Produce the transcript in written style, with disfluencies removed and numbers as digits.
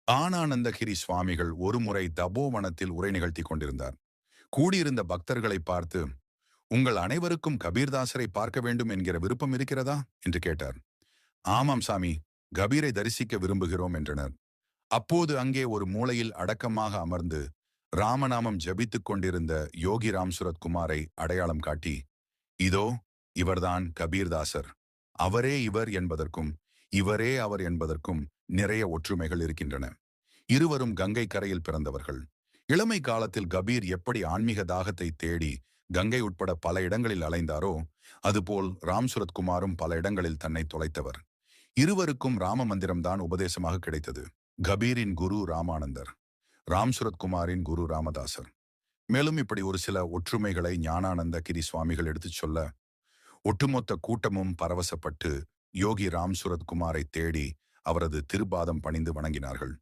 ஆனானந்தகிரி சுவாமிகள் ஒருமுறை தபோவனத்தில் உரை நிகழ்த்தி கொண்டிருந்தார். கூடியிருந்த பக்தர்களை பார்த்து, உங்கள் அனைவருக்கும் கபீர்தாசரை பார்க்க வேண்டும் என்கிற விருப்பம் இருக்கிறதா என்று கேட்டார். ஆமாம் சாமி, கபீரை தரிசிக்க விரும்புகிறோம் என்றனர். அப்போது அங்கே ஒரு மூலையில் அடக்கமாக அமர்ந்து ராமநாமம் ஜபித்துக் கொண்டிருந்த யோகி ராம் சுரத்குமாரை அடையாளம் காட்டி, இதோ இவர்தான் கபீர்தாசர், அவரே இவர் என்பதற்கும் இவரே அவர் என்பதற்கும் நிறைய ஒற்றுமைகள் இருக்கின்றன. இருவரும் கங்கை கரையில் பிறந்தவர்கள். இளமை காலத்தில் கபீர் எப்படி ஆன்மீக தாகத்தை தேடி கங்கை உட்பட பல இடங்களில் அலைந்தாரோ, அதுபோல் ராம் சுரத்குமாரும் பல இடங்களில் தன்னை தொலைத்தவர். இருவருக்கும் ராம மந்திரம்தான் உபதேசமாக கிடைத்தது. கபீரின் குரு ராமானந்தர், ராம் சுரத்குமாரின் குரு ராமதாசர். மேலும் இப்படி ஒரு சில ஒற்றுமைகளை ஞானானந்த கிரி சுவாமிகள் எடுத்துச் சொல்ல, ஒட்டுமொத்த கூட்டமும் பரவசப்பட்டு யோகி ராம் சுரத்குமாரை தேடி அவரது திருப்பாதம் பணிந்து வணங்கினார்கள்.